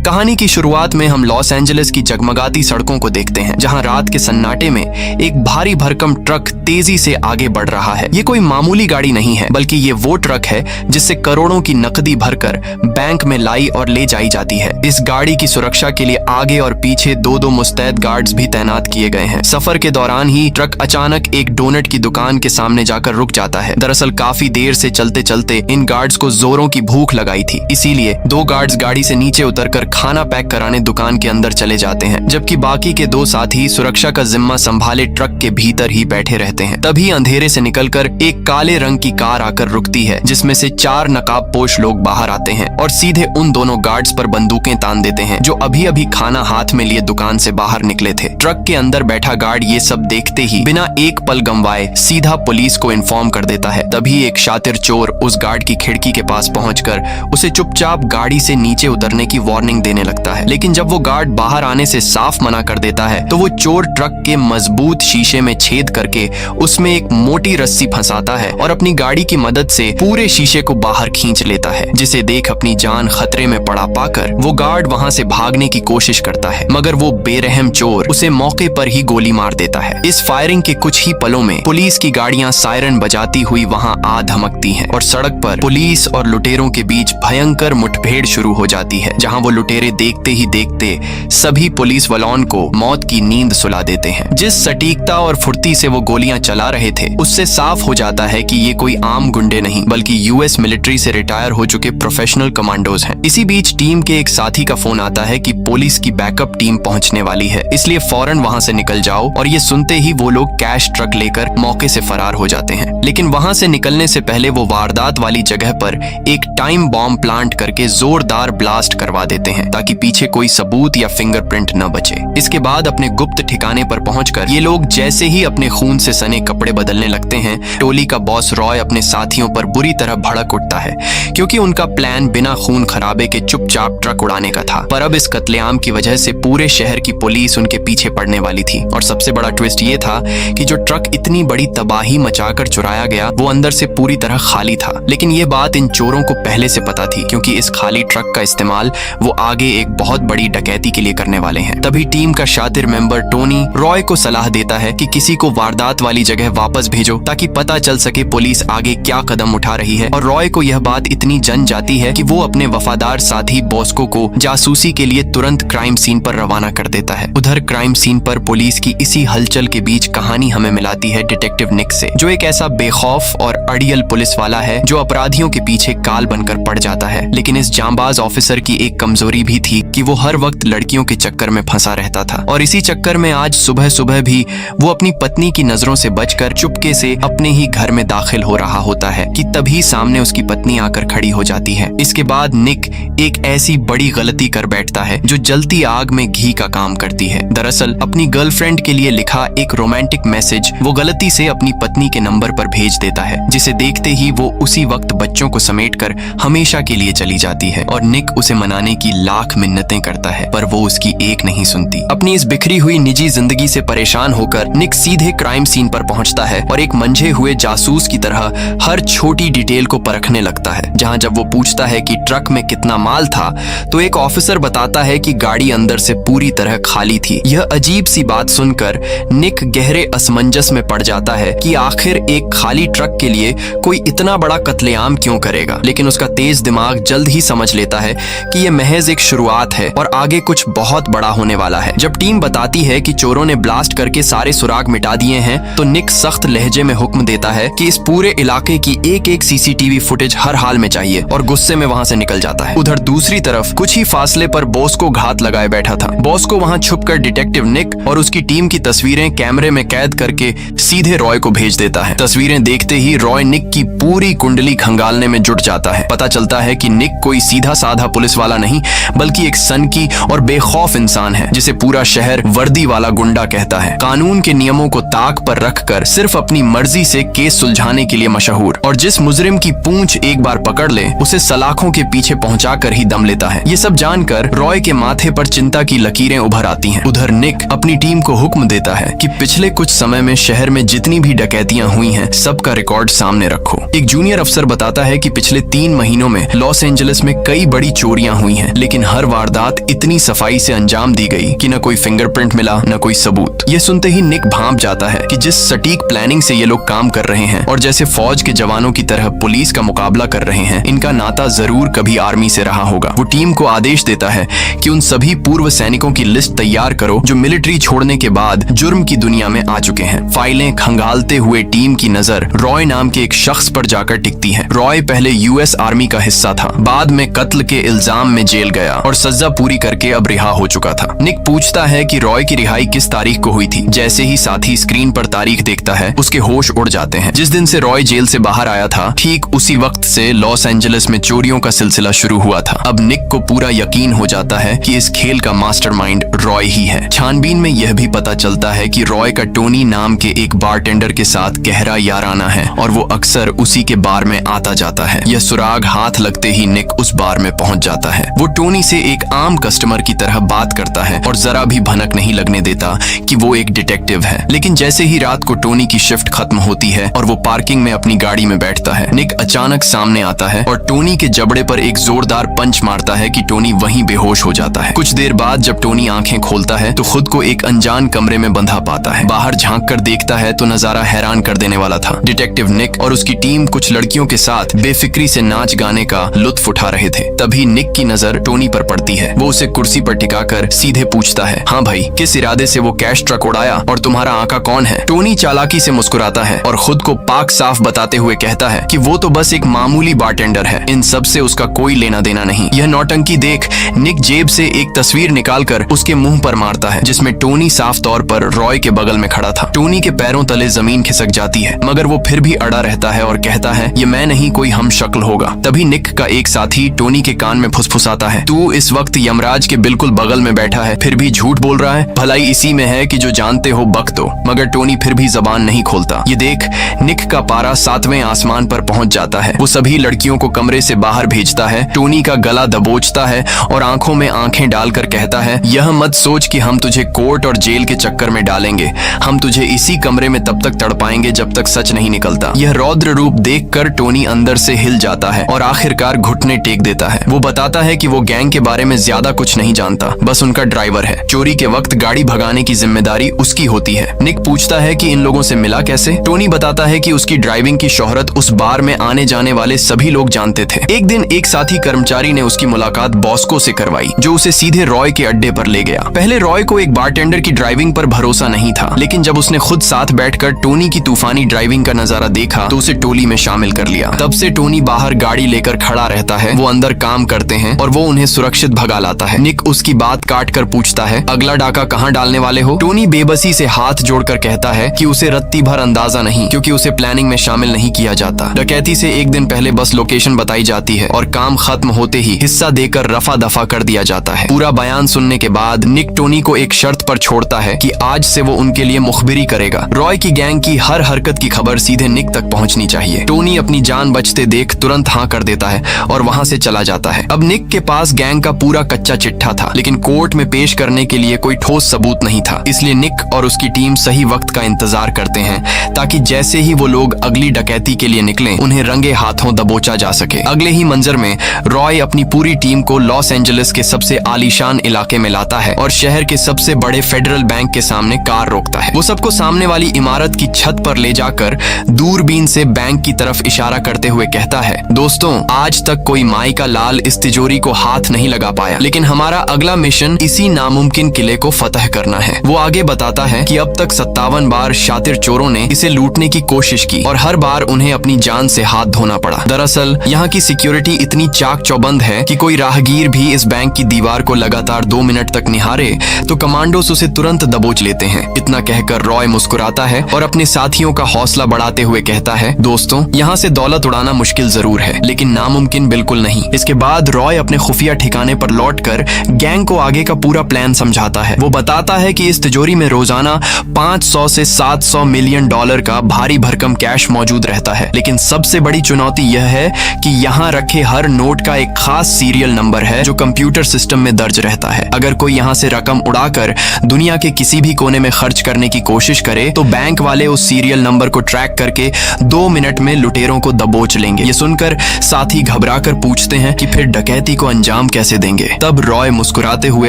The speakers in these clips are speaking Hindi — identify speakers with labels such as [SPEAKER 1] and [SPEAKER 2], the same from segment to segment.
[SPEAKER 1] कहानी की शुरुआत में हम लॉस एंजलिस की जगमगाती सड़कों को देखते हैं, जहां रात के सन्नाटे में एक भारी भरकम ट्रक तेजी से आगे बढ़ रहा है। ये कोई मामूली गाड़ी नहीं है, बल्कि ये वो ट्रक है जिससे करोड़ों की नकदी भरकर बैंक में लाई और ले जाई जाती है। इस गाड़ी की सुरक्षा के लिए आगे और पीछे दो मुस्तैद गार्ड्स भी तैनात किए गए हैं। सफर के दौरान ही ट्रक अचानक एक डोनट की दुकान के सामने जाकर रुक जाता है। दरअसल काफी देर से चलते चलते इन गार्ड्स को जोरों की भूख लगाई थी, इसीलिए 2 गार्ड्स गाड़ी से नीचे उतरकर खाना पैक कराने दुकान के अंदर चले जाते हैं, जबकि बाकी के 2 साथी सुरक्षा का जिम्मा संभाले ट्रक के भीतर ही बैठे रहते हैं। तभी अंधेरे से निकलकर एक काले रंग की कार आकर रुकती है, जिसमें से 4 नकाबपोश लोग बाहर आते हैं और सीधे उन दोनों गार्ड्स पर बंदूकें तान देते हैं, जो अभी अभी खाना हाथ में लिए दुकान से बाहर निकले थे। ट्रक के अंदर बैठा गार्ड ये सब देखते ही बिना एक पल गंवाए सीधा पुलिस को इन्फॉर्म कर देता है। तभी एक शातिर चोर उस गार्ड की खिड़की के पास पहुंचकर उसे चुपचाप गाड़ी से नीचे उतरने की वार्निंग देने लगता है, लेकिन जब वो गार्ड बाहर आने से साफ मना कर देता है तो वो चोर ट्रक के मजबूत शीशे में छेद करके उसमें एक मोटी रस्सी फंसाता है और अपनी गाड़ी की मदद से पूरे शीशे को बाहर खींच लेता है, जिसे देख अपनी जान खतरे में पड़ा पाकर वो गार्ड वहां से भागने की कोशिश करता है, मगर वो बेरहम चोर उसे मौके पर ही गोली मार देता है। इस फायरिंग के कुछ ही पलों में पुलिस की गाड़ियां सायरन बजाती हुई वहां आ धमकती हैं और सड़क पर पुलिस और लुटेरों के बीच भयंकर मुठभेड़ शुरू हो जाती है, जहां वो लुटेरे देखते ही देखते सभी पुलिस वालों को मौत की नींद सुला देते हैं। जिस सटीकता और फुर्ती से वो गोलियां चला रहे थे, उससे साफ हो जाता है कि ये कोई आम गुंडे नहीं, बल्कि यूएस मिलिट्री से रिटायर हो चुके प्रोफेशनल कमांडोज हैं। इसी बीच टीम के एक साथी का फोन आता है कि पुलिस की बैकअप टीम पहुंचने वाली है, इसलिए फौरन वहां से निकल जाओ। और ये सुनते ही वो लोग कैश ट्रक लेकर मौके से फरार हो जाते हैं, लेकिन वहां से निकलने से पहले वो वारदात वाली जगह पर एक टाइम बॉम्ब प्लांट करके जोरदार ब्लास्ट करवा देते हैं, ताकि पीछे कोई सबूत या फिंगरप्रिंट न बचे। इसके बाद अपने गुप्त ठिकाने पर पहुंचकर ये लोग जैसे ही अपने खून से सने कपड़े बदलने लगते हैं, टोली का बॉस रॉय अपने साथियों पर बुरी तरह भड़क उठता है, क्योंकि उनका प्लान बिना खून खराबे के चुपचाप ट्रक उड़ाने का था। पर अब इस कत्लेआम की वजह से पूरे शहर की पुलिस उनके पीछे पड़ने वाली थी, और सबसे बड़ा ट्विस्ट ये था कि जो ट्रक इतनी बड़ी तबाही मचाकर चुराया गया, वो अंदर से पूरी तरह खाली था। लेकिन ये बात इन चोरों को पहले से पता थी, क्योंकि इस खाली ट्रक का इस्तेमाल वो आगे एक बहुत बड़ी डकैती के लिए करने वाले हैं। तभी टीम का शातिर मेंबर टोनी रॉय को सलाह देता है कि किसी को वारदात वाली जगह वापस भेजो, ताकि पता चल सके पुलिस आगे क्या कदम उठा रही है। और रॉय को यह बात इतनी जन जाती है कि वो अपने वफादार साथी बॉस्को को जासूसी के लिए तुरंत क्राइम सीन पर रवाना कर देता है। उधर क्राइम सीन पर पुलिस की इसी हलचल के बीच कहानी हमें मिलाती है डिटेक्टिव निक से, जो एक ऐसा बेखौफ और अड़ियल पुलिस वाला है जो अपराधियों के पीछे काल बनकर पड़ जाता है। लेकिन इस जांबाज ऑफिसर की एक कमजोरी भी थी कि वो हर वक्त लड़कियों के चक्कर में फंसा रहता था, और इसी चक्कर में आज सुबह सुबह भी वो अपनी पत्नी की नजरों से बचकर चुपके से अपने ही घर में दाखिल हो रहा होता है कि तभी सामने उसकी पत्नी आकर खड़ी हो जाती है। इसके बाद निक एक ऐसी बड़ी गलती कर बैठता है जो जलती आग में घी का काम करती है। दरअसल अपनी गर्लफ्रेंड के लिए लिखा एक रोमांटिक मैसेज वो गलती से अपनी पत्नी के नंबर पर भेज देता है, जिसे देखते ही वो उसी वक्त बच्चों को समेटकर हमेशा के लिए चली जाती है। और निक उसे मनाने की लाख मिन्नतें करता है, पर वो उसकी एक नहीं सुनती। अपनी इस बिखरी हुई निजी जिंदगी से परेशान होकर निक सीधे क्राइम सीन पर पहुंचता है और एक मंझे हुए जासूस की तरह हर छोटी डिटेल को परखने लगता है। जहां जब वो पूछता है कि ट्रक में कितना माल था, तो एक ऑफिसर बताता है कि गाड़ी अंदर से पूरी तरह खाली थी। यह अजीब सी बात सुनकर निक गहरे असमंजस में पड़ जाता है कि आखिर एक खाली ट्रक के लिए कोई इतना बड़ा कत्लेआम क्यों करेगा। लेकिन उसका तेज दिमाग जल्द ही समझ लेता है कि यह महज एक शुरुआत है और आगे कुछ बहुत बड़ा होने वाला है। जब टीम बताती है कि चोरों ने ब्लास्ट करके सारे सुराग मिटा दिए हैं, तो निक सख्त लहजे में हुक्म देता है कि इस पूरे इलाके की एक सीसीटीवी फुटेज हर हाल में चाहिए, और गुस्से में वहां से निकल जाता है। उधर दूसरी तरफ कुछ ही फासले पर बॉस्को घात लगाए बैठा था। बॉस्को वहां छुपकर डिटेक्टिव निक और उसकी टीम की तस्वीरें कैमरे में कैद करके सीधे रॉय को भेज देता है। तस्वीरें देखते ही रॉय निक की पूरी कुंडली खंगालने में जुट जाता है। पता चलता है कि निक कोई सीधा साधा पुलिस वाला नहीं, बल्कि एक सनकी और बेखौफ इंसान है, जिसे पूरा शहर वर्दी वाला गुंडा कहता है। कानून के नियमों को ताक पर रखकर सिर्फ अपनी मर्जी से केस सुलझाने के लिए मशहूर, और जिस मुजरिम की पूंछ एक बार पकड़ ले, उसे सलाखों के पीछे पहुंचाकर ही दम लेता है। ये सब जानकर रॉय के माथे पर चिंता की लकीरें उभर आती हैं। उधर निक अपनी टीम को हुक्म देता है कि पिछले कुछ समय में शहर में जितनी भी डकैतियां हुई हैं, सबका रिकॉर्ड सामने रखो। एक जूनियर अफसर बताता है कि पिछले 3 महीनों में लॉस एंजलिस में कई बड़ी चोरियां हुई हैं, लेकिन लेकिन हर वारदात इतनी सफाई से अंजाम दी गई कि न कोई फिंगरप्रिंट मिला न कोई सबूत। ये सुनते ही निक भांप जाता है कि जिस सटीक प्लानिंग से ये लोग काम कर रहे हैं और जैसे फौज के जवानों की तरह पुलिस का मुकाबला कर रहे हैं, इनका नाता जरूर कभी आर्मी से रहा होगा। वो टीम को आदेश देता है कि उन सभी पूर्व सैनिकों की लिस्ट तैयार करो जो मिलिट्री छोड़ने के बाद जुर्म की दुनिया में आ चुके हैं। फाइलें खंगालते हुए टीम की नजर रॉय नाम के एक शख्स पर जाकर टिकती है। रॉय पहले यूएस आर्मी का हिस्सा था, बाद में कत्ल के इल्जाम में जेल गया और सजा पूरी करके अब रिहा हो चुका था। निक पूछता है कि रॉय की रिहाई किस तारीख को हुई थी। जैसे ही साथी स्क्रीन पर तारीख देखता है, उसके होश उड़ जाते हैं। जिस दिन से रॉय जेल से बाहर आया था, ठीक उसी वक्त से लॉस एंजलिस में चोरियों का सिलसिला शुरू हुआ था। अब निक को पूरा यकीन हो जाता है कि इस खेल का मास्टरमाइंड रॉय ही है। छानबीन में यह भी पता चलता है कि रॉय का टोनी नाम के एक बारटेंडर के साथ गहरा याराना है और वो अक्सर उसी के बार में आता जाता है। यह सुराग हाथ लगते ही निक उस बार में पहुंच जाता है। वो टोनी से एक आम कस्टमर की तरह बात करता है और जरा भी भनक नहीं लगने देता कि वो एक डिटेक्टिव है। लेकिन जैसे ही रात को टोनी की शिफ्ट खत्म होती है और वो पार्किंग में अपनी गाड़ी में बैठता है, निक अचानक सामने आता है और टोनी के जबड़े पर एक जोरदार पंच मारता है कि टोनी वहीं बेहोश हो जाता है। कुछ देर बाद जब टोनी आंखें खोलता है तो खुद को एक अनजान कमरे में बंधा पाता है। बाहर झांक कर देखता है तो नजारा हैरान कर देने वाला था। डिटेक्टिव निक और उसकी टीम कुछ लड़कियों के साथ बेफिक्री से नाच गाने का लुत्फ उठा रहे थे। तभी निक की नजर टोनी पर पड़ती है। वो उसे कुर्सी पर टिकाकर सीधे पूछता है, हाँ भाई, किस इरादे से वो कैश ट्रक उड़ाया और तुम्हारा आका कौन है? टोनी चालाकी से मुस्कुराता है और खुद को पाक साफ बताते हुए कहता है कि वो तो बस एक मामूली बारटेंडर है, इन सब से उसका कोई लेना देना नहीं। यह नौटंकी देख निक जेब से एक तस्वीर निकालकर उसके मुंह पर मारता है, जिसमें टोनी साफ तौर पर रॉय के बगल में खड़ा था। टोनी के पैरों तले जमीन खिसक जाती है, मगर वो फिर भी अड़ा रहता है और कहता है, ये मैं नहीं, कोई हम शक्ल होगा। तभी निक का एक साथी टोनी के कान में फुसफुसाता है, तू इस वक्त यमराज के बिल्कुल बगल में बैठा है, फिर भी झूठ बोल रहा है। भलाई इसी में है कि जो जानते हो बक दो। मगर टोनी फिर भी जबान नहीं खोलता। ये देख निक का पारा 7वें आसमान पर पहुंच जाता है। वो सभी लड़कियों को कमरे से बाहर भेजता है, टोनी का गला दबोचता है और आंखों में आंखें डालकर कहता है, यह मत सोच कि हम तुझे कोर्ट और जेल के चक्कर में डालेंगे। हम तुझे इसी कमरे में तब तक तड़पाएंगे जब तक सच नहीं निकलता। यह रौद्र रूप देखकर टोनी अंदर से हिल जाता है और आखिरकार घुटने टेक देता है। वो बताता है कि वो गैंग के बारे में ज्यादा कुछ नहीं जानता, बस उनका ड्राइवर है। चोरी के वक्त गाड़ी भगाने की जिम्मेदारी उसकी होती है। निक पूछता है कि इन लोगों से मिला कैसे? टोनी बताता है कि उसकी ड्राइविंग की शोहरत उस बार में आने जाने वाले सभी लोग जानते थे। एक दिन एक साथी कर्मचारी ने उसकी मुलाकात बॉस्को से करवाई, जो उसे सीधे रॉय के अड्डे पर ले गया। पहले रॉय को एक बारटेंडर की ड्राइविंग पर भरोसा नहीं था, लेकिन जब उसने खुद साथ बैठकर टोनी की तूफानी ड्राइविंग का नजारा देखा तो उसे टोली में शामिल कर लिया। तब से टोनी बाहर गाड़ी लेकर खड़ा रहता है, वो अंदर काम करते हैं और वो उन्हें सुरक्षित भगा लाता है। निक उसकी बात काट कर पूछता है, अगला डाका कहाँ डालने वाले हो? टोनी बेबसी से हाथ जोड़कर कहता है कि उसे रत्ती भर अंदाजा नहीं, क्योंकि उसे प्लानिंग में शामिल नहीं किया जाता। डकैती से एक दिन पहले बस लोकेशन बताई जाती है और काम खत्म होते ही हिस्सा देकर रफा दफा कर दिया जाता है। पूरा बयान सुनने के बाद निक टोनी को एक शर्त पर छोड़ता है कि आज से वो उनके लिए मुखबिरी करेगा। रॉय की गैंग की हर हरकत की खबर सीधे निक तक पहुंचनी चाहिए। टोनी अपनी जान बचते देख तुरंत हाँ कर देता है और वहां से चला जाता है। अब निक के पास गैंग का पूरा कच्चा चिट्ठा था, लेकिन कोर्ट में पेश करने के लिए कोई ठोस सबूत नहीं था। इसलिए निक और उसकी टीम सही वक्त का इंतजार करते हैं ताकि जैसे ही वो लोग अगली डकैती के लिए निकलें, उन्हें रंगे हाथों दबोचा जा सके। अगले ही मंजर में रॉय अपनी पूरी टीम को लॉस एंजलिस के सबसे आलीशान इलाके में लाता है और शहर के सबसे बड़े फेडरल बैंक के सामने कार रोकता है। वो सबको सामने वाली इमारत की छत पर ले जाकर दूरबीन से बैंक की तरफ इशारा करते हुए कहता है, दोस्तों, आज तक कोई माई का लाल इस तिजोरी को हाथ नहीं लगा पाया, लेकिन हमारा अगला मिशन इसी नामुमकिन किले को फतह करना है। वो आगे बताता है कि अब तक 57 बार शातिर चोरों ने इसे लूटने की कोशिश की और हर बार उन्हें अपनी जान से हाथ धोना पड़ा। दरअसल यहाँ की सिक्योरिटी इतनी चाक चौबंद है कि कोई राहगीर भी इस बैंक की दीवार को लगातार 2 मिनट तक निहारे तो कमांडोस उसे तुरंत दबोच लेते हैं। इतना कहकर रॉय मुस्कुराता है और अपने साथियों का हौसला बढ़ाते हुए कहता है, दोस्तों, यहाँ से दौलत उड़ाना मुश्किल जरूर है, लेकिन नामुमकिन बिल्कुल नहीं। इसके बाद रॉय अपने खुफिया ठिकाने पर लौटकर गैंग को आगे का पूरा प्लान समझाता है। वो बताता है कि इस तिजोरी में रोजाना 500 से 700 मिलियन डॉलर का भारी भरकम कैश मौजूद रहता है, लेकिन सबसे बड़ी चुनौती यह है कि यहाँ रखे हर नोट का एक खास सीरियल नंबर है जो कंप्यूटर सिस्टम में दर्ज रहता है। अगर कोई यहाँ से रकम उड़ाकर दुनिया के किसी भी कोने में खर्च करने की कोशिश करे तो बैंक वाले उस सीरियल नंबर को ट्रैक करके 2 मिनट में लुटेरों को दबोच लेंगे। ये सुनकर साथी घबरा कर पूछते हैं कि फिर डकैती को अंजाम अंजाम कैसे देंगे। तब रॉय मुस्कुराते हुए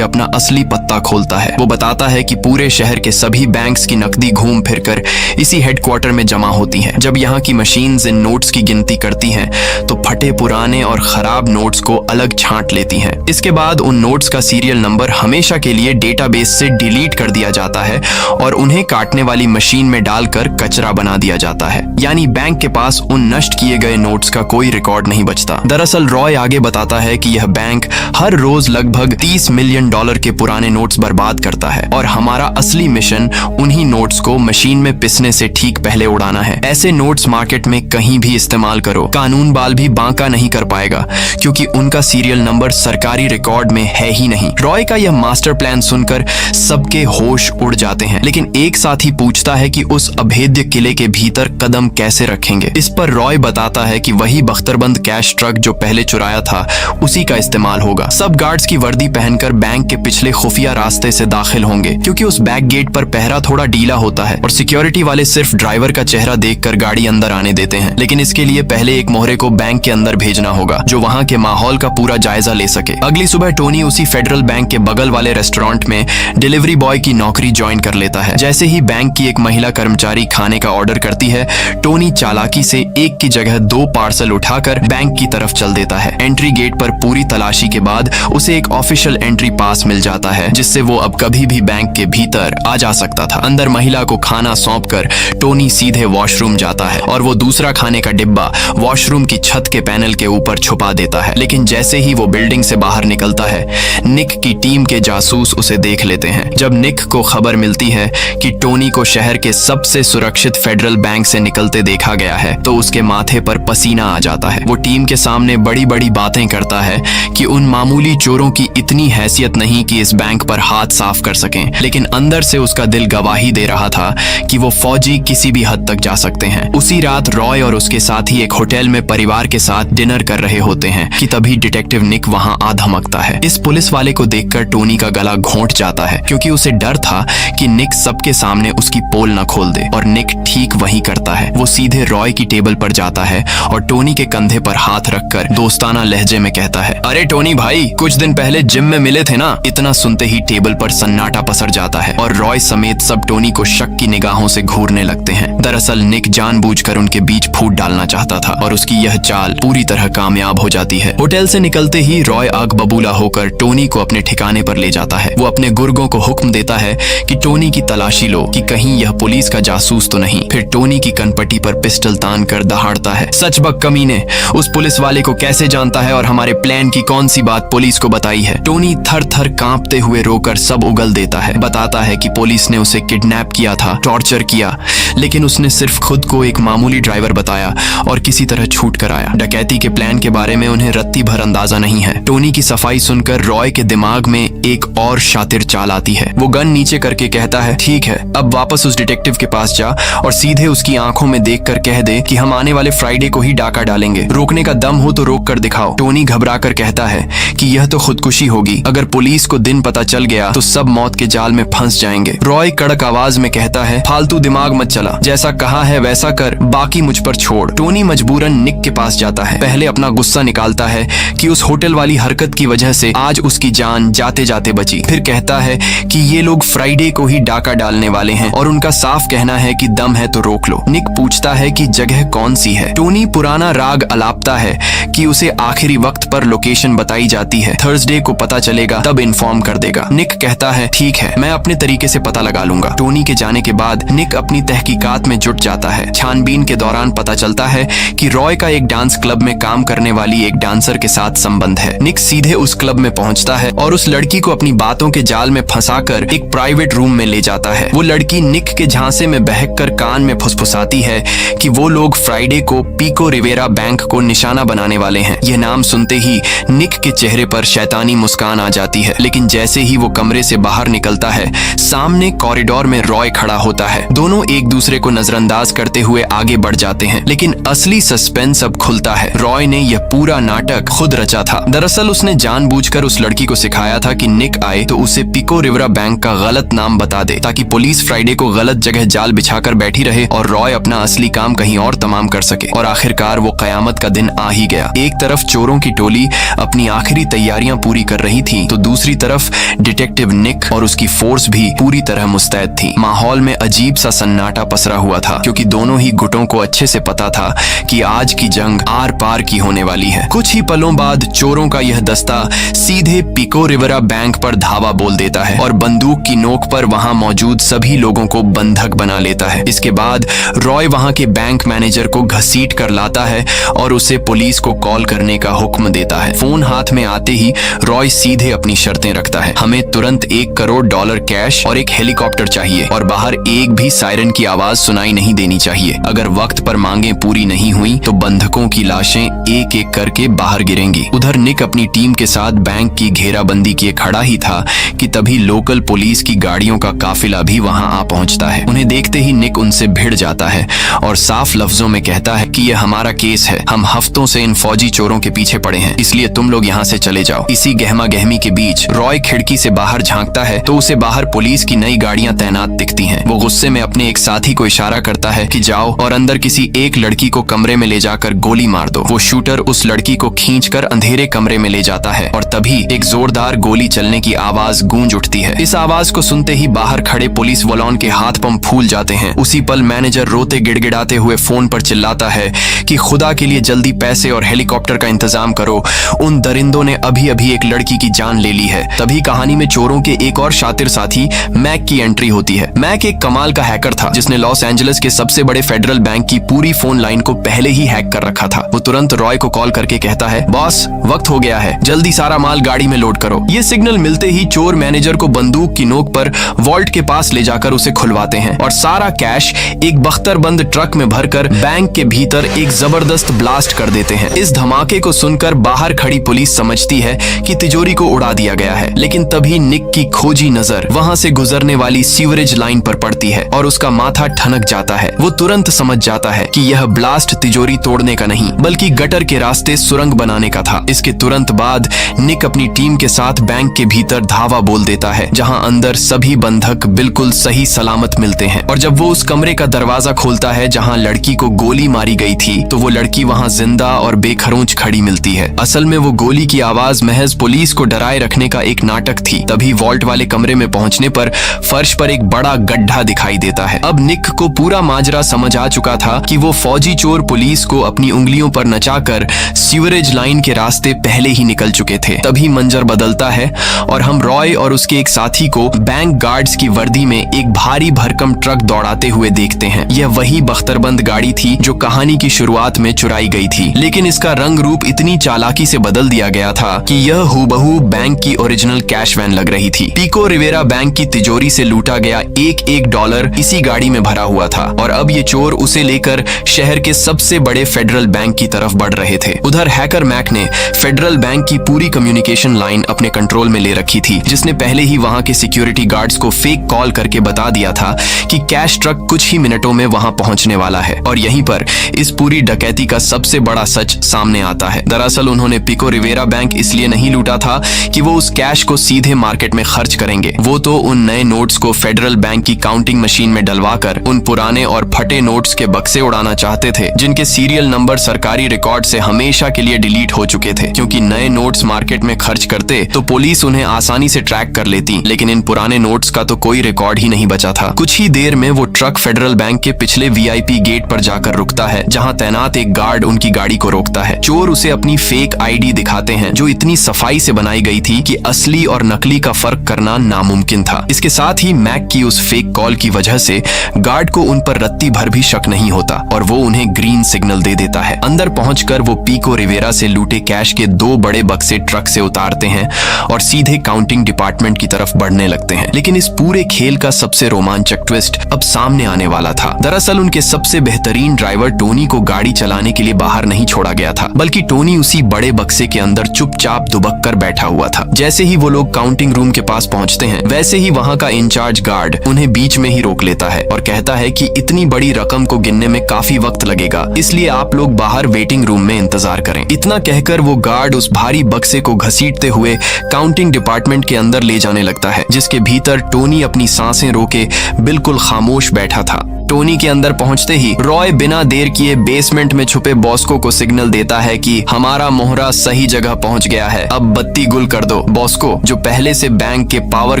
[SPEAKER 1] अपना असली पत्ता खोलता है। वो बताता है कि पूरे शहर के सभी बैंक्स की नकदी घूम फिरकर इसी हेडक्वार्टर में जमा होती है। जब यहाँ की मशीन्स इन नोट्स की गिनती करती हैं तो फटे पुराने और खराब नोट्स को अलग छांट लेती हैं। इसके बाद उन नोट्स का सीरियल नंबर हमेशा के लिए डेटाबेस से डिलीट कर दिया जाता है और उन्हें काटने वाली मशीन में डालकर कचरा बना दिया जाता है। यानी बैंक के पास उन नष्ट किए गए नोट्स का कोई रिकॉर्ड नहीं बचता। दरअसल रॉय आगे बताता है कि यह बैंक हर रोज लगभग $30 मिलियन के पुराने नोट्स बर्बाद करता है और हमारा असली मिशन उन्हीं नोट्स को मशीन में पिसने से ठीक पहले उड़ाना है। ऐसे नोट्स मार्केट में कहीं भी इस्तेमाल करो, कानून बाल भी बांका नहीं कर पाएगा, क्योंकि उनका सीरियल नंबर सरकारी रिकॉर्ड में है ही नहीं। रॉय का यह मास्टर प्लान सुनकर सबके होश उड़ जाते हैं, लेकिन एक साथी पूछता है कि उस अभेद्य किले के भीतर कदम कैसे रखेंगे। इस पर रॉय बताता है कि वही बख्तरबंद कैश ट्रक जो पहले चुराया था उसी का इस्तेमाल होगा। सब गार्ड्स की वर्दी पहनकर बैंक के पिछले खुफिया रास्ते से दाखिल होंगे, क्योंकि उस बैक गेट पर पहरा थोड़ा ढीला होता है और सिक्योरिटी वाले सिर्फ ड्राइवर का चेहरा देखकर गाड़ी अंदर आने देते हैं। लेकिन इसके लिए पहले एक मोहरे को बैंक के अंदर भेजना होगा जो वहां के माहौल का पूरा जायजा ले सके। अगली सुबह टोनी उसी फेडरल बैंक के बगल वाले रेस्टोरेंट में डिलीवरी बॉय की नौकरी ज्वाइन कर लेता है। जैसे ही बैंक की एक महिला कर्मचारी खाने का ऑर्डर करती है, टोनी चालाकी से एक की जगह 2 पार्सल उठाकर बैंक की तरफ चल देता है। एंट्री गेट पर पूरी तलाशी के बाद उसे एक ऑफिशियल एंट्री पास मिल जाता है, जिससे वो अब कभी भी बैंक के भीतर आ जा सकता था। अंदर महिला को खाना सौंपकर टोनी सीधे वॉशरूम जाता है और वो दूसरा खाने का डिब्बा वॉशरूम की छत के पैनल के ऊपर छुपा देता है। लेकिन जैसे ही वो बिल्डिंग से बाहर निकलता है, निक की टीम के जासूस उसे देख लेते हैं। जब निक को खबर मिलती है कि टोनी को शहर के सबसे सुरक्षित फेडरल बैंक से निकलते देखा गया है, तो उसके माथे पर पसीना आ जाता है। वो टीम के सामने बड़ी बड़ी बातें करता है कि उन मामूली चोरों की इतनी हैसियत नहीं कि इस बैंक पर हाथ साफ कर सकें, लेकिन अंदर से उसका दिल गवाही दे रहा था कि वो फौजी किसी भी हद तक जा सकते हैं। उसी रात रॉय और उसके साथी एक होटल में परिवार के साथ डिनर कर रहे होते हैं कि तभी डिटेक्टिव निक वहां आ धमकता है। इस पुलिस वाले को देखकर टोनी का गला घोंट जाता है, क्योंकि उसे डर था कि निक सबके सामने उसकी पोल न खोल दे, और निक ठीक वही करता है। वो सीधे रॉय की टेबल पर जाता है और टोनी के कंधे पर हाथ रखकर दोस्ताना लहजे में कहता है, अरे टोनी भाई, कुछ दिन पहले जिम में मिले थे ना। इतना सुनते ही टेबल पर सन्नाटा पसर जाता है और रॉय समेत सब टोनी को शक की निगाहों से घूरने लगते हैं। दरअसल निक जानबूझकर उनके बीच फूट डालना चाहता था और उसकी यह चाल पूरी तरह कामयाब हो जाती है। होटल से निकलते ही रॉय आग बबूला होकर टोनी को अपने ठिकाने पर ले जाता है। वो अपने गुर्गों को हुक्म देता है कि टोनी की तलाशी लो कि कहीं यह पुलिस का जासूस तो नहीं। फिर टोनी की कनपटी पर पिस्टल तान कर दहाड़ता है, सच बक कमीने, उस पुलिस वाले को कैसे जानता है और हमारे प्लान की कौन सी बात पुलिस को बताई है। टोनी थर थर कांपते हुए रोकर सब उगल देता है। बताता है कि पुलिस ने उसे किडनैप किया था, टॉर्चर किया, लेकिन उसने सिर्फ खुद को एक मामूली ड्राइवर बताया और किसी तरह छूट कर आया। डकैती के प्लान के बारे में उन्हें रत्ती भर अंदाजा नहीं है। टोनी की सफाई सुनकर रॉय के दिमाग में एक और शातिर चाल आती है। वो गन नीचे करके कहता है, ठीक है, अब वापस उस डिटेक्टिव के पास जा और सीधे उसकी आंखों में देखकर कह दे कि हम आने वाले फ्राइडे को ही डाका डालेंगे। रोकने का दम हो तो रोक कर दिखाओ। टोनी घबराकर कहता है कि यह तो खुदकुशी होगी, अगर पुलिस को दिन पता चल गया तो सब मौत के जाल में फंस जाएंगे। रॉय कड़क आवाज में कहता है, फालतू दिमाग मत चला, जैसा कहा है वैसा कर, बाकी मुझ पर छोड़। टोनी मजबूरन निक के पास जाता है। पहले अपना गुस्सा निकालता है कि उस होटल वाली हरकत की वजह से आज उसकी जान जाते जाते बची। फिर कहता है कि ये लोग फ्राइडे को ही डाका डालने वाले हैं और उनका साफ कहना है कि दम है तो रोक लो। निक पूछता है कि जगह कौन सी है। टोनी पुराना राग अलापता है कि उसे आखिरी वक्त पर लोकेशन बताई जाती है, थर्सडे को पता चलेगा तब इन्फॉर्म कर देगा। निक कहता है, ठीक है, मैं अपने तरीके से पता लगा लूंगा। टोनी के जाने के बाद निक अपनी तहकीकात में जुट जाता है। छानबीन के दौरान पता चलता है कि रॉय का एक डांस क्लब में काम करने वाली एक डांसर के साथ संबंध है। निक सीधे उस क्लब में पहुंचता है और उस लड़की को अपनी बातों के जाल में फंसाकर एक प्राइवेट रूम में ले जाता है। वो लड़की निक के झांसे में बहककर कान में फुसफुसाती है कि वो लोग फ्राइडे को पिको रिवेरा बैंक को निशाना बनाने वाले हैं। यह नाम सुनते ही निक के चेहरे पर शैतानी मुस्कान आ जाती है, लेकिन जैसे ही वो कमरे से बाहर निकलता है, सामने कॉरिडोर में रॉय खड़ा होता है। दोनों एक दूसरे को नजरअंदाज करते हुए आगे बढ़ जाते हैं, लेकिन असली सस्पेंस अब खुलता है। रॉय ने यह पूरा नाटक खुद रचा था। दरअसल उसने जानबूझकर उस लड़की को सिखाया था कि निक आए तो उसे पिको रिवेरा बैंक का गलत नाम बता दे, ताकि पुलिस फ्राइडे को गलत जगह जाल बिछाकर बैठी रहे और रॉय अपना असली काम कहीं और तमाम कर सके। और आखिरकार वो कयामत का दिन आ ही गया। एक तरफ चोरों की टोली अपनी अपनी आखिरी तैयारियां पूरी कर रही थी तो दूसरी तरफ डिटेक्टिव निक और उसकी फोर्स भी पूरी तरह मुस्तैद थी। माहौल में अजीब सा सन्नाटा पसरा हुआ था क्योंकि दोनों ही गुटों को अच्छे से पता था कि आज की जंग आर पार की होने वाली है। कुछ ही पलों बाद चोरों का यह दस्ता सीधे पिको रिवेरा बैंक पर धावा बोल देता है और बंदूक की नोक पर वहां मौजूद सभी लोगों को बंधक बना लेता है। इसके बाद रॉय वहां के बैंक मैनेजर को घसीट कर लाता है और उसे पुलिस को कॉल करने का हुक्म देता है। फोन हाथ में आते ही रॉय सीधे अपनी शर्तें रखता है। हमें तुरंत $1 करोड़ कैश और एक हेलीकॉप्टर चाहिए और बाहर एक भी सायरन की आवाज सुनाई नहीं देनी चाहिए। अगर वक्त पर मांगे पूरी नहीं हुई तो बंधकों की लाशें एक एक करके बाहर गिरेंगी। उधर निक अपनी टीम के साथ बैंक की घेराबंदी किए खड़ा ही था कि तभी लोकल पुलिस की गाड़ियों का काफिला भी वहां आ पहुंचता है। उन्हें देखते ही निक उनसे भिड़ जाता है और साफ लफ्जों में कहता है कि यह हमारा केस है। हम हफ्तों से इन फौजी चोरों के पीछे पड़े हैं, इसलिए तुम लोग यहाँ से चले जाओ। इसी गहमा गहमी के बीच रॉय खिड़की से बाहर झांकता है तो उसे बाहर पुलिस की नई गाड़ियां तैनात दिखती हैं। वो गुस्से में अपने एक साथी को इशारा करता है कि जाओ और अंदर किसी एक लड़की को कमरे में ले जाकर गोली मार दो। वो शूटर उस लड़की को खींचकर अंधेरे कमरे में ले जाता है और तभी एक जोरदार गोली चलने की आवाज गूंज उठती है। इस आवाज को सुनते ही बाहर खड़े पुलिस वालों के हाथ पंप फूल जाते हैं। उसी पल मैनेजर रोते गिड़गिड़ाते हुए फोन पर चिल्लाता है कि खुदा के लिए जल्दी पैसे और हेलीकॉप्टर का इंतजाम करो, उन दरिंदों ने अभी अभी एक लड़की की जान ले ली है। तभी कहानी में चोरों के एक और शातिर साथी मैक की एंट्री होती है। मैक एक कमाल का हैकर था जिसने लॉस एंजलिस के सबसे बड़े फेडरल बैंक की पूरी फोन लाइन को पहले ही हैक कर रखा था। वो तुरंत रॉय को कॉल करके कहता है, बॉस वक्त हो गया है, जल्दी सारा माल गाड़ी में लोड करो। ये सिग्नल मिलते ही चोर मैनेजर को बंदूक की नोक पर वॉल्ट के पास ले जाकर उसे खुलवाते हैं और सारा कैश एक बख्तरबंद ट्रक में भरकर बैंक के भीतर एक जबरदस्त ब्लास्ट कर देते हैं। इस धमाके को सुनकर बाहर खड़ी पुलिस समझती है कि तिजोरी को उड़ा दिया गया है, लेकिन तभी निक की खोजी नजर वहां से गुजरने वाली सीवरेज लाइन पर पड़ती है और उसका माथा ठनक जाता है। वो तुरंत समझ जाता है कि यह ब्लास्ट तिजोरी तोड़ने का नहीं बल्कि गटर के रास्ते सुरंग बनाने का था। इसके तुरंत बाद निक अपनी टीम के साथ बैंक के भीतर धावा बोल देता है जहां अंदर सभी बंधक बिल्कुल सही सलामत मिलते हैं। और जब वो उस कमरे का दरवाजा खोलता है जहां लड़की को गोली मारी गई थी तो वो लड़की वहां जिंदा और बेखरोंच खड़ी मिलती है। असल में वो गोली की आवाज महज पुलिस को डराए रखने का एक नाटक थी। तभी वॉल्ट वाले कमरे में पहुंचने पर फर्श पर एक बड़ा गड्ढा दिखाई देता है। अब निक को पूरा माजरा समझ आ चुका था कि वो फौजी चोर पुलिस को अपनी उंगलियों पर नचाकर सीवरेज लाइन के रास्ते पहले ही निकल चुके थे। तभी मंजर बदलता है और हम रॉय और उसके एक साथी को बैंक गार्ड्स की वर्दी में एक भारी भरकम ट्रक दौड़ाते हुए देखते हैं। यह वही बख्तरबंद गाड़ी थी जो कहानी की शुरुआत में चुराई गई थी, लेकिन इसका रंग रूप इतनी चालाकी से बदल दिया गया था कि यह हूबहू बैंक की ओरिजिनल कैश वैन लग रही थी। पिको रिवेरा बैंक की तिजोरी से लूटा गया एक डॉलर इसी गाड़ी में भरा हुआ था और अब ये चोर उसे लेकर शहर के सबसे बड़े फेडरल बैंक की तरफ बढ़ रहे थे। उधर हैकर मैक ने फेडरल बैंक की पूरी कम्युनिकेशन लाइन अपने कंट्रोल में ले रखी थी, जिसने पहले ही वहां के सिक्योरिटी गार्ड्स को फेक कॉल करके बता दिया था कि कैश ट्रक कुछ ही मिनटों में वहां पहुंचने वाला है। और यहीं पर इस पूरी डकैती का सबसे बड़ा सच सामने आता है। दरअसल उन्होंने पिको रिवेरा बैंक इसलिए नहीं लूटा था कि वो उस कैश को सीधे मार्केट में खर्च करेंगे। वो तो उन नए नोट्स को फेडरल बैंक की काउंटिंग मशीन में डलवाकर उन पुराने और फटे नोट्स के बक्से उड़ाना चाहते थे जिनके सीरियल नंबर सरकारी रिकॉर्ड से हमेशा के लिए डिलीट हो चुके थे। क्योंकि नए नोट्स मार्केट में खर्च करते तो पुलिस उन्हें आसानी से ट्रैक कर लेती, लेकिन इन पुराने नोट्स का तो कोई रिकॉर्ड ही नहीं बचा था। कुछ ही देर में वो ट्रक फेडरल बैंक के पिछले वीआईपी गेट पर जाकर रुकता है जहां तैनात एक गार्ड उनकी गाड़ी को रोकता है। चोर उसे अपनी फेक आईडी दिखाते हैं जो इतनी सफाई से बनाई गई थी कि असली और नकली का फर्क करना नामुमकिन था। इसके साथ ही मैक की उस फेक कॉल की वजह से गार्ड को उन पर रत्ती भर भी शक नहीं होता और वो उन्हें ग्रीन सिग्नल दे देता है। अंदर पहुंचकर वो पिको रिवेरा से लूटे कैश के 2 बड़े बक्से ट्रक से उतारते हैं और सीधे काउंटिंग डिपार्टमेंट की तरफ बढ़ने लगते हैं। लेकिन इस पूरे खेल का सबसे रोमांचक ट्विस्ट अब सामने आने वाला था। दरअसल उनके सबसे बेहतरीन ड्राइवर टोनी को गाड़ी चलाने के लिए बाहर नहीं छोड़ा गया था, बल्कि टोनी उसी बड़े बक्से के अंदर चुपचाप दुबक कर बैठा हुआ था। जैसे ही वो लोग काउंटिंग रूम के पास पहुंचते हैं वैसे ही वहां का इंचार्ज गार्ड उन्हें बीच में ही रोक लेता है और कहता है कि इतनी बड़ी रकम को गिनने में काफी वक्त लगेगा, इसलिए आप लोग बाहर वेटिंग रूम में इंतजार करें। इतना कहकर वो गार्ड उस भारी बक्से को घसीटते हुए काउंटिंग डिपार्टमेंट के अंदर ले जाने लगता है, जिसके भीतर टोनी अपनी सांसें रोके बिल्कुल खामोश बैठा था। टोनी के अंदर पहुंचते ही रॉय बिना देर किए बेसमेंट में छुपे बॉस्को को सिग्नल देता है कि हमारा मोहरा सही जगह पहुंच गया है, अब बत्ती गुल कर दो। बॉस्को, जो पहले से बैंक के पावर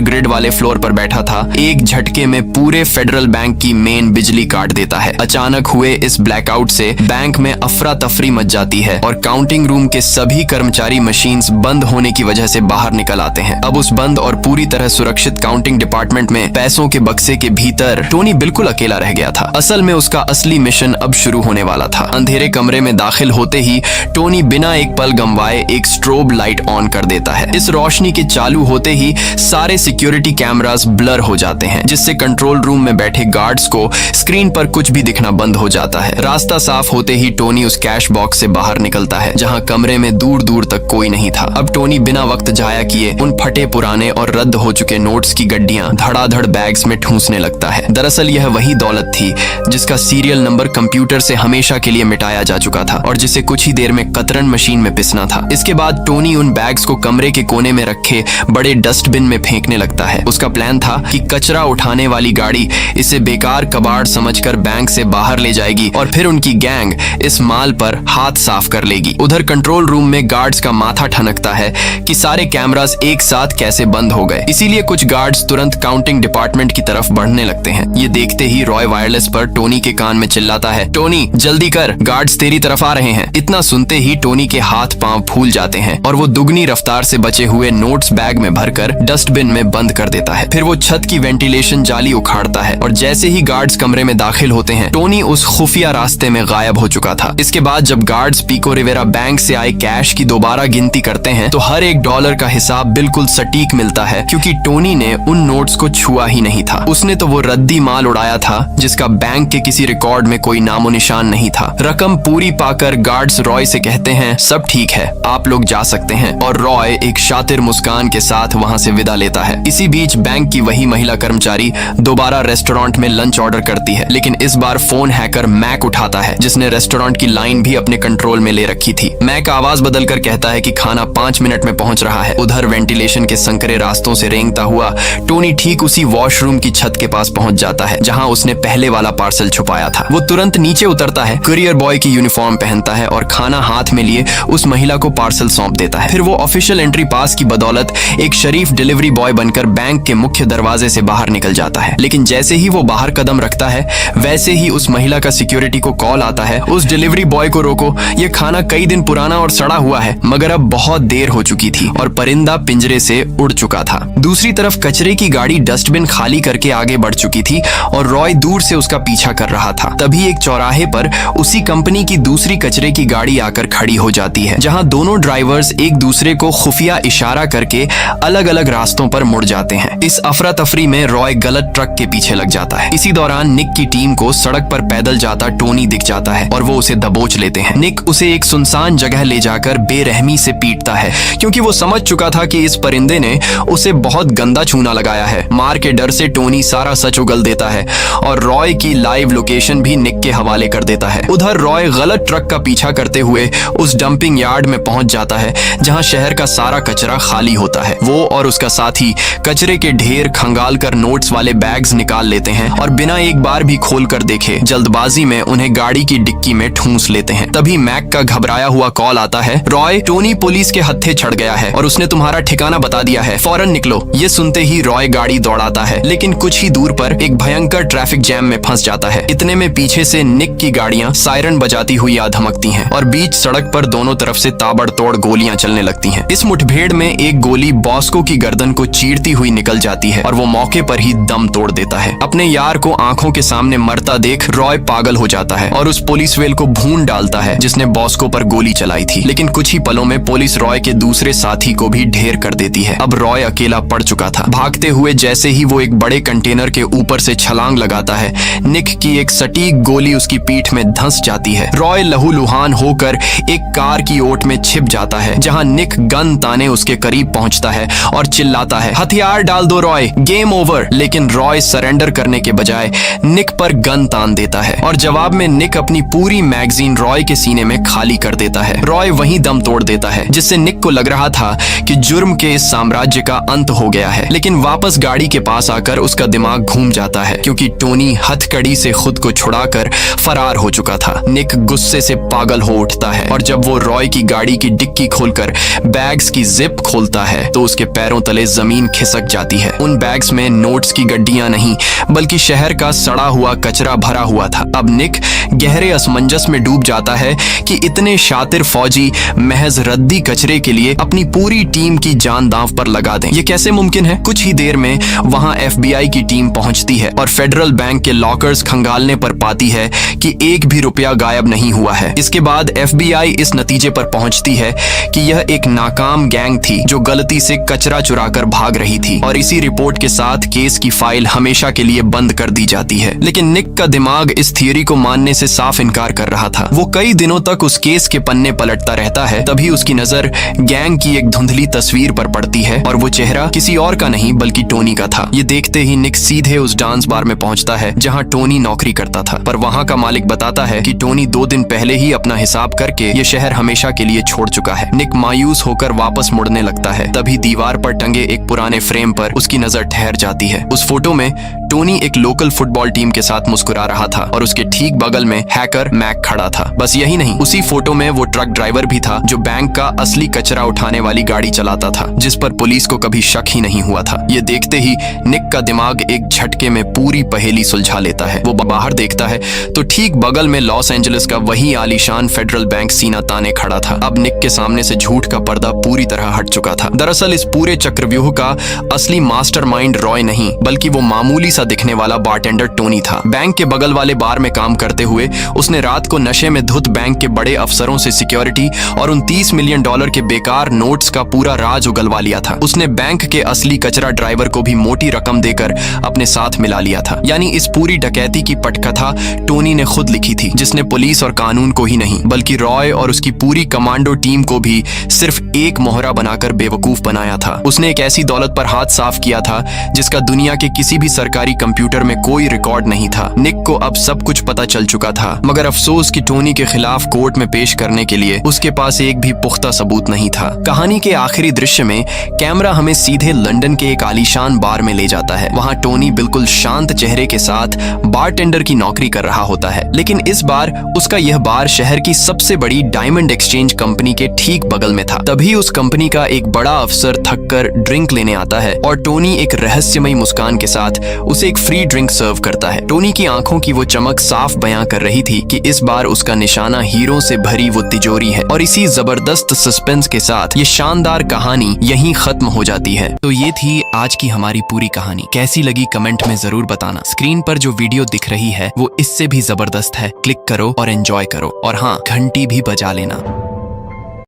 [SPEAKER 1] ग्रिड वाले फ्लोर पर बैठा था, एक झटके में पूरे फेडरल बैंक की मेन बिजली काट देता है। अचानक हुए इस ब्लैकआउट से बैंक में अफरा तफरी मच जाती है और काउंटिंग रूम के सभी कर्मचारी मशीन्स बंद होने की वजह से बाहर निकल आते हैं। अब उस बंद और पूरी तरह सुरक्षित काउंटिंग डिपार्टमेंट में पैसों के बक्से के भीतर टोनी बिल्कुल अकेला रह गया था। असल में उसका असली मिशन अब शुरू होने वाला था। अंधेरे कमरे में दाखिल होते ही टोनी बिना एक पल गंवाए एक स्ट्रोब लाइट ऑन कर देता है। इस रोशनी के चालू होते ही सारे सिक्योरिटी कैमरास ब्लर हो जाते हैं, जिससे कंट्रोल रूम में बैठे गार्ड्स को स्क्रीन पर कुछ भी दिखना बंद हो जाता है। रास्ता साफ होते ही टोनी उस कैश बॉक्स से बाहर निकलता है, जहां कमरे में दूर दूर तक कोई नहीं था। अब टोनी बिना वक्त जाया किए उन फटे पुराने और रद्द हो चुके नोट्स की गड्डियां धड़ाधड़ बैग्स में ठूंसने लगता है। दरअसल यह वही दौलत थी जिसका सीरियल नंबर कंप्यूटर से हमेशा के लिए मिटाया जा चुका था और जिसे कुछ ही देर में कतरन मशीन में पिसना था। इसके बाद टोनी उन बैग्स को कमरे के कोने में रखे बड़े डस्टबिन में फेंकने लगता है। उसका प्लान था कि कचरा उठाने वाली गाड़ी इसे बेकार कबाड़ समझकर बैंक से बाहर ले जाएगी और फिर उनकी गैंग इस माल पर हाथ साफ कर लेगी। उधर कंट्रोल रूम में गार्ड्स का माथा ठनकता है कि सारे कैमरास एक साथ कैसे बंद हो गए। इसीलिए कुछ गार्ड्स तुरंत काउंटिंग डिपार्टमेंट की तरफ बढ़ने लगते हैं। ये देखते ही रॉय वायरलेस पर टोनी के कान में चिल्लाता है, टोनी जल्दी कर, गार्ड्स तेरी तरफ आ रहे हैं। इतना सुनते ही टोनी के हाथ पांव फूल जाते हैं और वो दुगनी रफ्तार से बचे हुए नोट्स बैग में भरकर डस्टबिन में बंद कर देता है। फिर वो छत की वेंटिलेशन जाली उखाड़ता है और जैसे ही गार्ड्स कमरे में दाखिल होते हैं, टोनी उस खुफिया रास्ते में गायब हो चुका था। इसके बाद जब गार्ड्स पिको रिवेरा बैंक से आए कैश की दोबारा गिनती करते हैं तो हर एक डॉलर का हिसाब बिल्कुल सटीक मिलता है, क्योंकि टोनी ने उन नोट्स को छुआ ही नहीं था। उसने तो वो रद्दी माल उड़ाया था जिसका बैंक के किसी रिकॉर्ड में कोई नामो निशान नहीं था। रकम पूरी पाकर गार्ड्स रॉय से कहते हैं, सब ठीक है, आप लोग जा सकते हैं, और रॉय एक शातिर मुस्कान के साथ वहां से विदा लेता है। इसी बीच बैंक की वही महिला कर्मचारी दोबारा रेस्टोरेंट में लंच ऑर्डर करती है, लेकिन इस बार फोन हैकर मैक उठाता है, जिसने रेस्टोरेंट की लाइन भी अपने कंट्रोल में ले रखी थी। मैक आवाज बदलकर कहता है कि खाना 5 मिनट में पहुंच रहा है। उधर वेंटिलेशन के संकरे रास्तों से रेंगता हुआ टोनी ठीक उसी वॉशरूम की छत के पास पहुंच जाता है जहां उसने पहले वाला पार्सल छुपाया था। वो तुरंत नीचे उतरता है, कुरियर बॉय की यूनिफॉर्म पहनता है और खाना हाथ में लिए उस महिला को पार्सल सौंप देता है। फिर वो ऑफिशियल एंट्री पास की बदौलत एक शरीफ डिलीवरी बॉय बनकर बैंक के मुख्य दरवाजे से बाहर निकल जाता है। लेकिन जैसे ही वो बाहर कदम रखता है, वैसे ही उस महिला का सिक्योरिटी को कॉल आता है, उस डिलीवरी बॉय को रोको, ये खाना कई दिन पुराना और सड़ा हुआ है। मगर अब बहुत देर हो चुकी थी और परिंदा पिंजरे से उड़ चुका था। दूसरी तरफ कचरे की गाड़ी डस्टबिन खाली करके आगे बढ़ चुकी थी और रॉय दूर से उसका पीछा कर रहा था। तभी एक चौराहे पर उसी कंपनी की दूसरी कचरे की गाड़ी आकर खड़ी हो जाती है, जहां दोनों ड्राइवर्स एक दूसरे को खुफिया इशारा करके अलग अलग रास्तों पर मुड़ जाते हैं। इस अफरा तफरी में रॉय गलत ट्रक के पीछे लग जाता है। इसी दौरान निक की टीम को सड़क पर पैदल जाता टोनी दिख जाता है और वो उसे दबोच लेते हैं। निक उसे एक सुनसान जगह ले जाकर बेरहमी से पीटता है, क्योंकि वो समझ चुका था कि इस परिंदे ने उसे बहुत गंदा चूना लगाया है। मार के डर से टोनी सारा सच उगल देता है और रॉय की लाइव लोकेशन भी निक के हवाले कर देता है। उधर रॉय गलत ट्रक का पीछा करते हुए उस डंपिंग यार्ड में पहुंच जाता है, जहां शहर का सारा कचरा खाली होता है। वो और उसका साथी कचरे के ढेर खंगाल कर नोट्स वाले बैग्स निकाल लेते हैं और बिना एक बार भी खोल कर देखे जल्दबाजी में उन्हें गाड़ी की डिक्की में ठूंस लेते हैं। तभी मैक का घबराया हुआ कॉल आता है, रॉय, टोनी पुलिस के हत्थे चढ़ गया है और उसने तुम्हारा ठिकाना बता दिया है, फौरन निकलो। ये सुनते ही रॉय गाड़ी दौड़ाता है, लेकिन कुछ ही दूर पर एक भयंकर ट्रैफिक जैम में फंस जाता है। इतने में पीछे से निक की गाड़ियां सायरन बजाती हुई आ धमकती हैं और बीच सड़क पर दोनों तरफ से ताबड़तोड़ गोलियां चलने लगती हैं। इस मुठभेड़ में एक गोली बॉस्को की गर्दन को चीरती हुई निकल जाती है और वो मौके पर ही दम तोड़ देता है। अपने यार को आंखों के सामने मरता देख रॉय पागल हो जाता है और उस पुलिस वेल को भून डालता है जिसने बॉस्को पर गोली चलाई थी। लेकिन कुछ ही पलों में पुलिस रॉय के दूसरे साथी को भी ढेर कर देती है। अब रॉय अकेला पड़ चुका था। भागते हुए जैसे ही वो एक बड़े कंटेनर के ऊपर से छलांग लगाता है, निक की एक सटीक गोली उसकी पीठ में धंस जाती है। रॉय लहूलुहान होकर एक कार की ओट में छिप जाता है, जहां निक गन ताने उसके करीब पहुंचता है और चिल्लाता है, हथियार डाल दो रॉय, गेम ओवर। लेकिन रॉय सरेंडर करने के बजाय निक पर गन तान देता है और जवाब में निक अपनी पूरी मैगजीन रॉय के सीने में खाली कर देता है। रॉय वहीं दम तोड़ देता है, जिससे निक को लग रहा था कि जुर्म के इस साम्राज्य का अंत हो गया है। लेकिन वापस गाड़ी के पास आकर उसका दिमाग घूम जाता है, क्योंकि टोनी हथकड़ी से खुद को छुड़ाकर फरार हो चुका था। निक गुस्से से पागल हो उठता है और जब वो रॉय की गाड़ी की डिक्की खोलकर बैग्स की जिप खोलता है तो उसके पैरों तले जमीन खिसक जाती है। उन बैग्स में नोट्स की गड्डियां नहीं बल्कि शहर का सड़ा हुआ कचरा भरा हुआ था। अब निक गहरे असमंजस में डूब जाता है कि इतने शातिर फौजी महज रद्दी कचरे के लिए अपनी पूरी टीम की जान दांव पर लगा दें। ये कैसे मुमकिन है? कुछ ही देर में वहां FBI की टीम पहुंचती है और फेडरल बैंक के लॉकर्स खंगालने पर पाती है कि एक भी रुपया गायब नहीं हुआ है। इसके बाद FBI इस नतीजे पर पहुंचती है कि यह एक नाकाम गैंग थी जो गलती से कचरा चुराकर भाग रही थी और इसी रिपोर्ट के साथ केस की फाइल हमेशा के लिए बंद कर दी जाती है। लेकिन निक का दिमाग इस थियरी को मानने से साफ इनकार कर रहा था। वो कई दिनों तक उस केस के पन्ने पलटता रहता है। तभी उसकी नजर गैंग की एक धुंधली तस्वीर पर पड़ती है और वो चेहरा किसी और का नहीं बल्कि टोनी का था। ये देखते ही निक सीधे उस डांस बार में पहुंचता है जहां टोनी नौकरी करता था, पर वहां का मालिक बताता है कि टोनी 2 दिन पहले ही अपना हिसाब करके ये शहर हमेशा के लिए छोड़ चुका है। निक मायूस होकर वापस मुड़ने लगता है। तभी दीवार पर टंगे एक पुराने फ्रेम पर उसकी नजर ठहर जाती है। उस फोटो में टोनी एक लोकल फुटबॉल टीम के साथ मुस्कुरा रहा था और उसके ठीक बगल में हैकर मैक खड़ा था। बस यही नहीं, उसी फोटो में वो ट्रक ड्राइवर भी था जो बैंक का असली कचरा उठाने वाली गाड़ी चलाता था, जिस पर पुलिस को कभी शक ही नहीं हुआ था। ये देखते ही निक का दिमाग एक झटके में पूरी पहेली सुलझा लेता है। वो बाहर देखता है तो ठीक बगल में लॉस एंजलिस का वही आलीशान फेडरल बैंक सीना ताने खड़ा था। अब निक के सामने से झूठ का पर्दा पूरी तरह हट चुका था। दरअसल इस पूरे चक्रव्यूह का असली मास्टरमाइंड रॉय नहीं बल्कि वो मामूली दिखने वाला बारटेंडर टोनी था। बैंक के बगल वाले बार में काम करते हुए उसने रात को नशे में धुत बैंक के बड़े अफसरों से सिक्योरिटी और उन $30 मिलियन के बेकार नोट्स का पूरा राज उगलवा लिया था। उसने बैंक के असली कचरा ड्राइवर को भी मोटी रकम देकर अपने साथ मिला लिया था। यानी इस पूरी डकैती की पटकथा टोनी ने खुद लिखी थी, जिसने पुलिस और कानून को ही नहीं बल्कि रॉय और उसकी पूरी कमांडो टीम को भी सिर्फ एक मोहरा बनाकर बेवकूफ बनाया था। उसने एक ऐसी दौलत पर हाथ साफ किया था जिसका दुनिया के किसी भी सरकारी कंप्यूटर में कोई रिकॉर्ड नहीं था। निक को अब सब कुछ पता चल चुका था, मगर अफसोस कि टोनी के खिलाफ कोर्ट में पेश करने के लिए उसके पास एक भी पुख्ता सबूत नहीं था। कहानी के आखिरी दृश्य में कैमरा हमें सीधे लंदन के एक आलीशान बार में ले जाता है। वहां टोनी बिल्कुल शांत चेहरे के साथ बारटेंडर की नौकरी कर रहा होता है, लेकिन इस बार उसका यह बार शहर की सबसे बड़ी डायमंड एक्सचेंज कंपनी के ठीक बगल में था। तभी उस कंपनी का एक बड़ा अफसर थककर ड्रिंक लेने आता है और टोनी एक रहस्यमयी मुस्कान के साथ उसे एक फ्री ड्रिंक सर्व करता है। टोनी की आंखों की वो चमक साफ बयां कर रही थी कि इस बार उसका निशाना हीरों से भरी वो तिजोरी है और इसी जबरदस्त सस्पेंस के साथ ये शानदार कहानी यहीं खत्म हो जाती है। तो ये थी आज की हमारी पूरी कहानी। कैसी लगी कमेंट में जरूर बताना। स्क्रीन पर जो वीडियो दिख रही है वो इससे भी जबरदस्त है। क्लिक करो और एंजॉय करो और हाँ, घंटी भी बजा लेना।